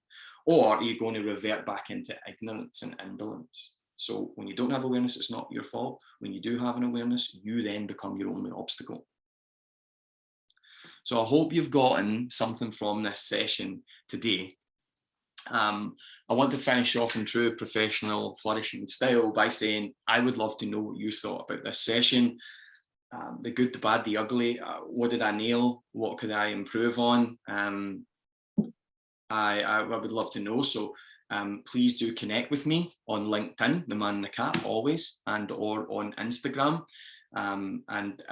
S1: Or are you going to revert back into ignorance and indolence? So when you don't have awareness, it's not your fault. When you do have an awareness, you then become your only obstacle. So I hope you've gotten something from this session today. I want to finish off in true professional flourishing style by saying, I would love to know what you thought about this session. The good, the bad, the ugly. What did I nail? What could I improve on? I would love to know. So please do connect with me on LinkedIn, the man in the cap, always, and or on Instagram. And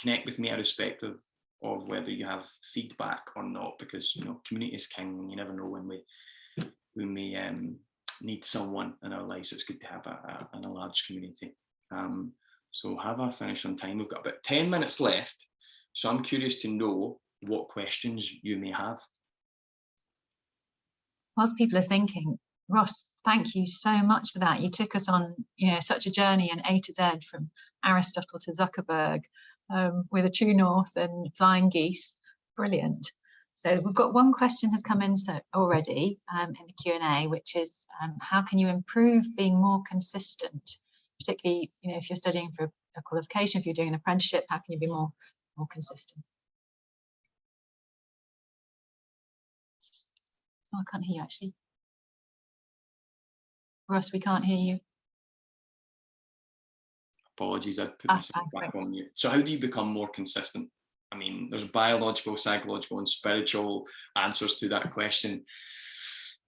S1: connect with me irrespective of whether you have feedback or not, because community is king, and you never know when we may need someone in our lives. So it's good to have a large community. So have I finished on time? We've got about 10 minutes left. So I'm curious to know what questions you may have.
S2: Whilst people are thinking, Ross, thank you so much for that. You took us on, such a journey in A to Z, from Aristotle to Zuckerberg, with a true north and flying geese. Brilliant. So we've got one question has come in already in the Q&A, which is how can you improve being more consistent? Particularly, if you're studying for a qualification, if you're doing an apprenticeship, how can you be more consistent? Oh, I can't hear you actually. Ross, we can't hear you.
S1: Apologies, I put myself back on mute. So how do you become more consistent? I mean, there's biological, psychological, and spiritual answers to that question.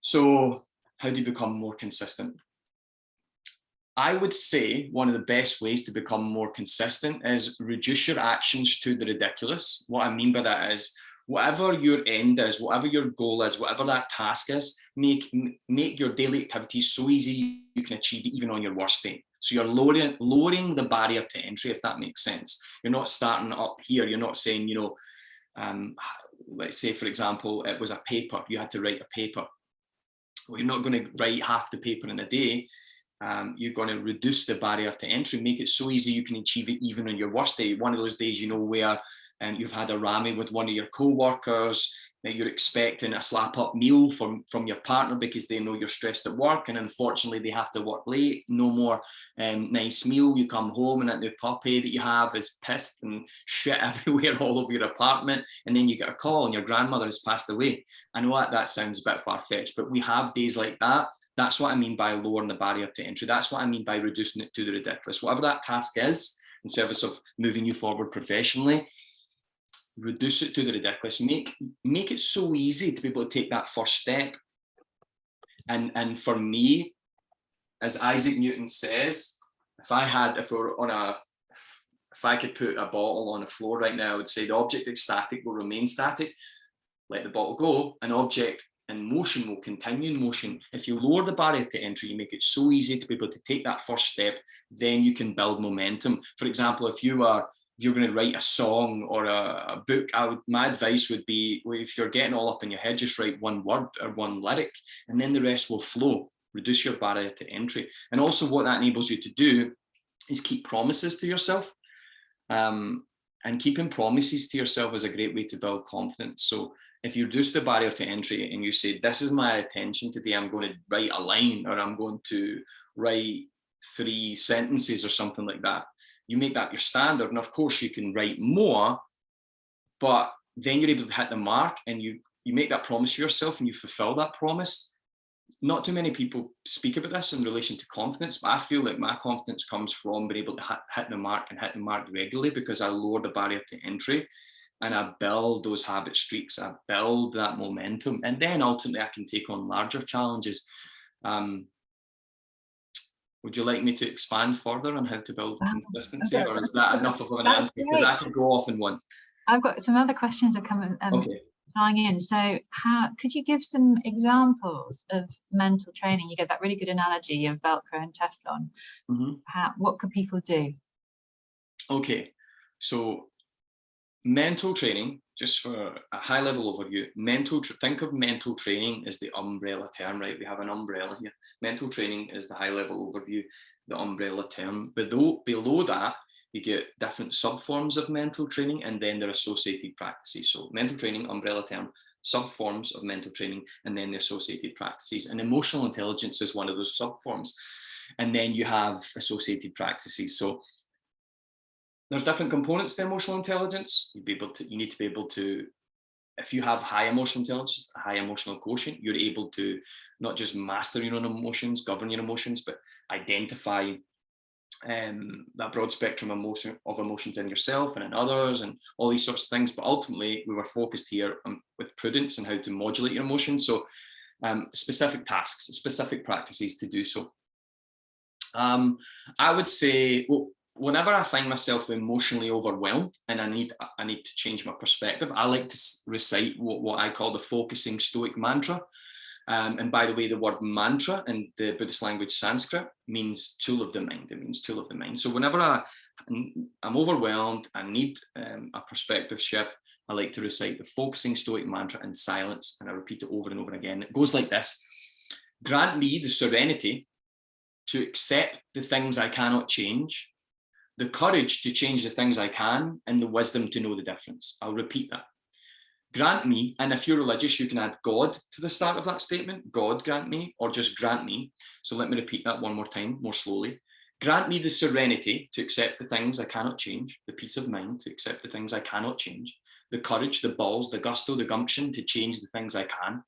S1: So how do you become more consistent? I would say one of the best ways to become more consistent is reduce your actions to the ridiculous. What I mean by that is whatever your end is, whatever your goal is, whatever that task is, make your daily activities so easy you can achieve it even on your worst day. So you're lowering the barrier to entry, if that makes sense. You're not starting up here. You're not saying, you know, let's say, for example, it was a paper. You had to write a paper. Well, you're not going to write half the paper in a day. You're going to reduce the barrier to entry, make it so easy you can achieve it even on your worst day. One of those days, you know, where you've had a rammy with one of your co-workers, that you're expecting a slap-up meal from your partner because they know you're stressed at work, and unfortunately they have to work late. No more nice meal. You come home and that new puppy that you have is pissed and shit everywhere all over your apartment, and then you get a call and your grandmother has passed away. I know that sounds a bit far-fetched, but we have days like that. That's what I mean by lowering the barrier to entry. That's what I mean by reducing it to the ridiculous. Whatever that task is, in service of moving you forward professionally, reduce it to the ridiculous. Make it so easy to be able to take that first step. And for me, as Isaac Newton says, if I could put a bottle on the floor right now, I would say the object that's static will remain static. Let the bottle go. An object in motion will continue in motion. If you lower the barrier to entry, you make it so easy to be able to take that first step, then you can build momentum. For example, if you're going to write a song or a book, my advice would be, if you're getting all up in your head, just write one word or one lyric, and then the rest will flow. Reduce your barrier to entry. And also what that enables you to do is keep promises to yourself. And keeping promises to yourself is a great way to build confidence. So if you reduce the barrier to entry and you say, this is my attention today, I'm going to write a line, or I'm going to write 3 sentences or something like that. You make that your standard. And of course you can write more, but then you're able to hit the mark, and you make that promise to yourself and you fulfill that promise. Not too many people speak about this in relation to confidence, but I feel like my confidence comes from being able to hit the mark and hit the mark regularly, because I lower the barrier to entry and I build those habit streaks. I build that momentum, and then ultimately I can take on larger challenges. Would you like me to expand further on how to build consistency, or is that enough of an answer? Because I could go off in one.
S2: I've got some other questions that come flying in. So how could you give some examples of mental training? You get that really good analogy of Velcro and Teflon. Mm-hmm. What could people do? Okay, so mental training, just for a high level overview, think of mental training as the umbrella term, right? We have an umbrella here. Mental training is the high level overview, the umbrella term. Below that, you get different subforms of mental training, and then their associated practices. So mental training, umbrella term, subforms of mental training, and then the associated practices. And emotional intelligence is one of those subforms. And then you have associated practices. So there's different components to emotional intelligence. You need to be able to, if you have high emotional intelligence, a high emotional quotient, you're able to not just master your own emotions, govern your emotions, but identify that broad spectrum of emotions in yourself and in others, and all these sorts of things. But ultimately, we were focused here with prudence and how to modulate your emotions. So specific tasks, specific practices to do so. I would say, well, whenever I find myself emotionally overwhelmed and I need to change my perspective, I like to recite what I call the focusing Stoic mantra. And by the way, the word mantra in the Buddhist language Sanskrit means tool of the mind. It means tool of the mind. So whenever I'm overwhelmed, I need a perspective shift, I like to recite the focusing Stoic mantra in silence, and I repeat it over and over again. It goes like this: grant me the serenity to accept the things I cannot change, the courage to change the things I can, and the wisdom to know the difference. I'll repeat that. Grant me, and if you're religious, you can add God to the start of that statement. God grant me, or just grant me. So let me repeat that one more time, more slowly. Grant me the serenity to accept the things I cannot change, the peace of mind to accept the things I cannot change, the courage, the balls, the gusto, the gumption to change the things I can.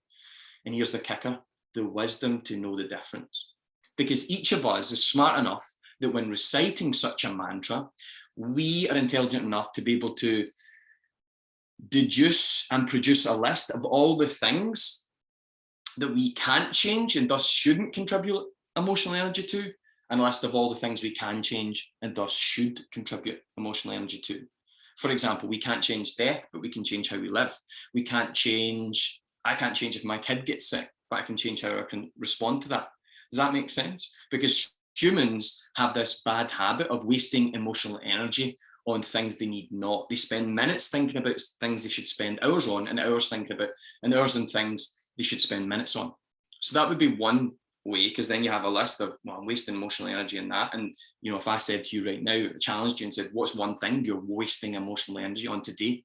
S2: And here's the kicker: the wisdom to know the difference. Because each of us is smart enough that when reciting such a mantra, we are intelligent enough to be able to deduce and produce a list of all the things
S1: that we can't change and thus shouldn't contribute emotional energy to, and a list of all the things we can change and thus should contribute emotional energy to. For example, we can't change death, but we can change how we live. I can't change if my kid gets sick, but I can change how I can respond to that. Does that make sense? Because humans have this bad habit of wasting emotional energy on things they need not. They spend minutes thinking about things they should spend hours on, and hours thinking about, and hours on things they should spend minutes on. So that would be one way, because then you have a list of, well, I'm wasting emotional energy in that. And, you know, if I said to you right now, challenged you and said, what's one thing you're wasting emotional energy on today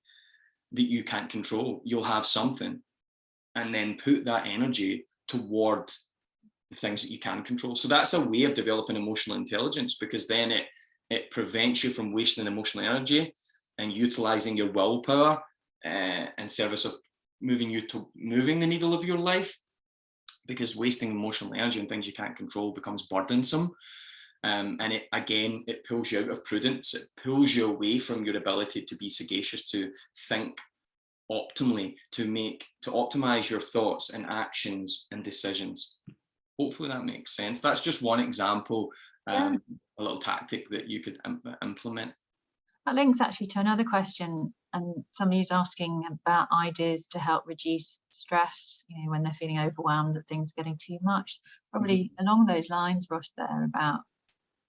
S1: that you can't control? You'll have something, and then put that energy toward the things that you can control. So that's a way of developing emotional intelligence, because then it prevents you from wasting emotional energy and utilizing your willpower in service of moving the needle of your life. Because wasting emotional energy on things you can't control becomes burdensome. And it pulls you out of prudence. It pulls you away from your ability to be sagacious, to think optimally, to optimize your thoughts and actions and decisions. Hopefully that makes sense. That's just one example, a little tactic that you could implement.
S2: That links actually to another question, and somebody's asking about ideas to help reduce stress, you know, when they're feeling overwhelmed, that things are getting too much. Probably along those lines, Ross, there, about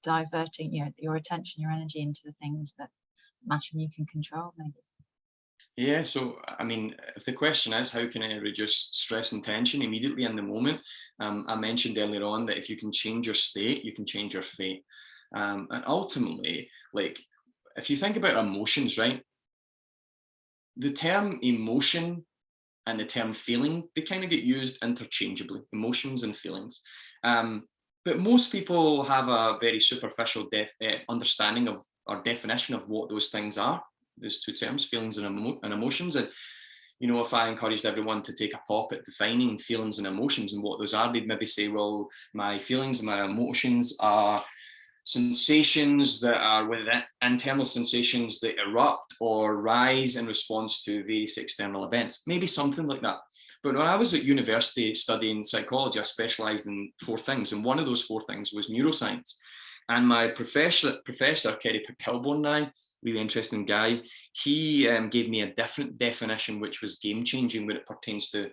S2: diverting your attention, your energy into the things that matter and you can control, maybe.
S1: Yeah, so I mean, if the question is how can I reduce stress and tension immediately in the moment, I mentioned earlier on that if you can change your state, you can change your fate. And ultimately, like, if you think about emotions, right? The term emotion and the term feeling, they kind of get used interchangeably, emotions and feelings. But most people have a very superficial understanding of, or definition of, what those things are, those two terms, feelings and emotions. And, you know, if I encouraged everyone to take a pop at defining feelings and emotions and what those are, they'd maybe say, well, my feelings and my emotions are sensations that are within, internal sensations that erupt or rise in response to various external events, maybe something like that. But when I was at university studying psychology, I specialized in 4 things, and one of those 4 things was neuroscience. And my professor Kerry Kilborn, and I, really interesting guy, he gave me a different definition, which was game-changing when it pertains to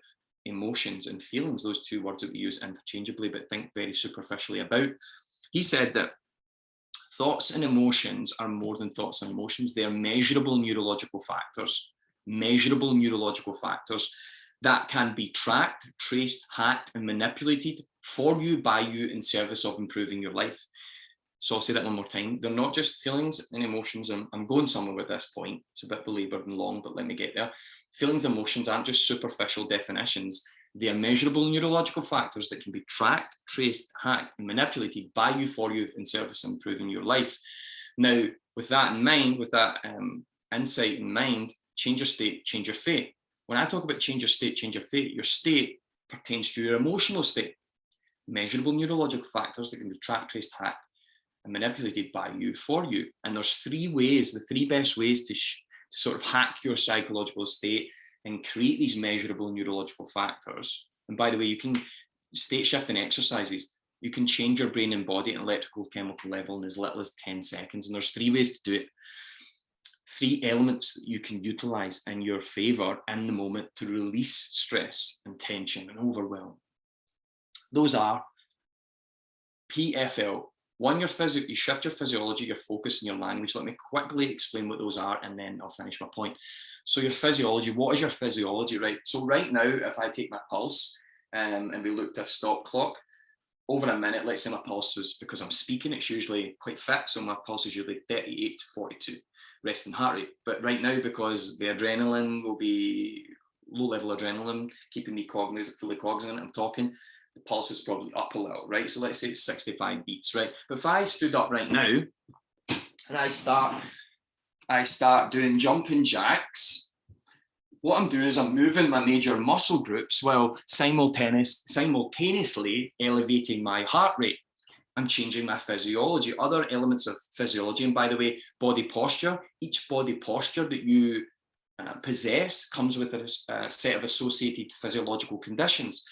S1: emotions and feelings, those 2 words that we use interchangeably but think very superficially about. He said that thoughts and emotions are more than thoughts and emotions. They are measurable neurological factors that can be tracked, traced, hacked, and manipulated for you, by you, in service of improving your life. So I'll say that one more time. They're not just feelings and emotions. I'm going somewhere with this point. It's a bit belabored and long, but let me get there. Feelings and emotions aren't just superficial definitions. They are measurable neurological factors that can be tracked, traced, hacked, and manipulated by you, for you, in service of improving your life. Now, with that in mind, with that insight in mind, change your state, change your fate. When I talk about change your fate, your state pertains to your emotional state. Measurable neurological factors that can be tracked, traced, hacked, and manipulated by you, for you. And there's 3 ways, the 3 best ways to sort of hack your psychological state and create these measurable neurological factors. And by the way, you can state shifting exercises. You can change your brain and body at an electrical chemical level in as little as 10 seconds. And there's 3 ways to do it. 3 elements that you can utilize in your favor in the moment to release stress and tension and overwhelm. Those are PFL. 1, you shift your physiology, your focus, and your language. Let me quickly explain what those are, and then I'll finish my point. So your physiology, what is your physiology, right? So right now, if I take my pulse and we looked at a stop clock, over a minute, let's say my pulse is, because I'm speaking, it's usually quite fit, so my pulse is usually 38 to 42, resting heart rate. But right now, because the adrenaline will be low-level adrenaline, keeping me fully cognizant, I'm talking, the pulse is probably up a little, right? So let's say it's 65 beats, right? But if I stood up right now and I start doing jumping jacks, what I'm doing is I'm moving my major muscle groups while simultaneously elevating my heart rate. I'm changing my physiology, other elements of physiology. And by the way, body posture, each body posture that you possess comes with a set of associated physiological conditions.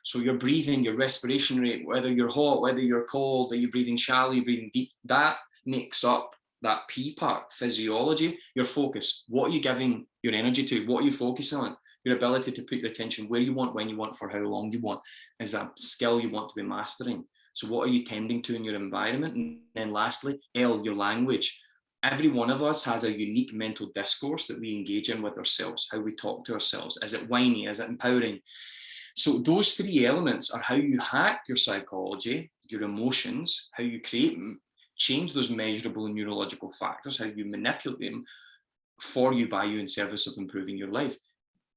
S1: So your breathing, your respiration rate, whether you're hot, whether you're cold, are you breathing shallow, are you breathing deep, that makes up that P part, physiology. Your focus, what are you giving your energy to? What are you focusing on? Your ability to put your attention where you want, when you want, for how long you want, is a skill you want to be mastering. So what are you tending to in your environment? And then lastly, L, your language. Every one of us has a unique mental discourse that we engage in with ourselves, how we talk to ourselves. Is it whiny? Is it empowering? So those three elements are how you hack your psychology, your emotions, how you create, change those measurable neurological factors, how you manipulate them for you, by you, in service of improving your life.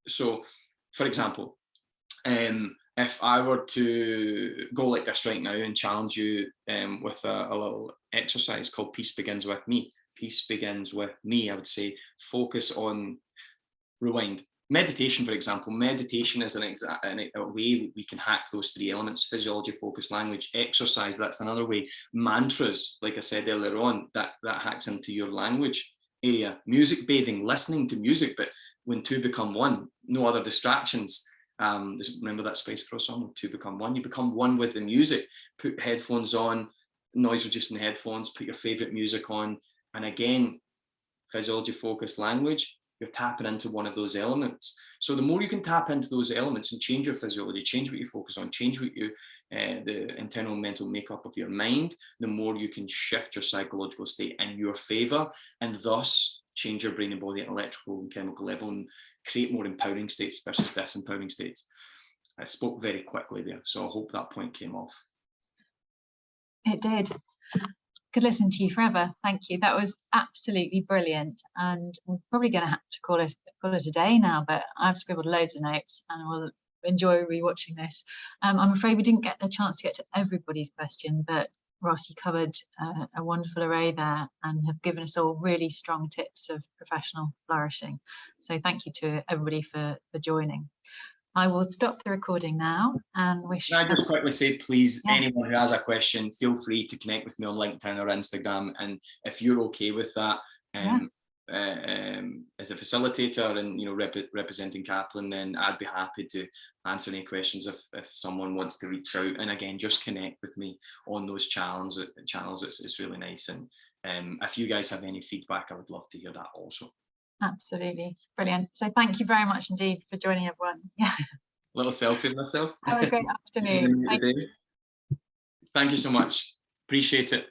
S1: So, for example, if I were to go like this right now and challenge you with a little exercise called Peace Begins With Me. Peace begins with me. I would say focus on, rewind. Meditation, for example. Meditation is a way we can hack those three elements: physiology, focus, language. Exercise, that's another way. Mantras, like I said earlier on, that hacks into your language area. Music bathing, listening to music, but when two become one, no other distractions. Remember that Spice Girls song, two become one? You become one with the music. Put headphones on, noise reducing headphones, put your favorite music on. And again, physiology, focus, language, you're tapping into one of those elements. So the more you can tap into those elements and change your physiology, change what you focus on, change what you, the internal mental makeup of your mind, the more you can shift your psychological state in your favor, and thus change your brain and body at an electrical and chemical level and create more empowering states versus disempowering states. I spoke very quickly there, so I hope that point came off.
S2: It did. Could listen to you forever. Thank you. That was absolutely brilliant. And we're probably going to have to call it a day now, but I've scribbled loads of notes and I will enjoy rewatching this. I'm afraid we didn't get a chance to get to everybody's question, but Ross, you covered a wonderful array there and have given us all really strong tips of professional flourishing. So thank you to everybody for joining. I will stop the recording now and wish.
S1: Can I just quickly say, please, anyone who has a question, feel free to connect with me on LinkedIn or Instagram. And if you're okay with that, as a facilitator and representing Kaplan, then I'd be happy to answer any questions if someone wants to reach out. And again, just connect with me on those channels. It's really nice. And if you guys have any feedback, I would love to hear that also. Absolutely. Brilliant. So thank you very much indeed for joining, everyone. Yeah. Little selfie of myself. Have a great afternoon. Thank you so much. Appreciate it.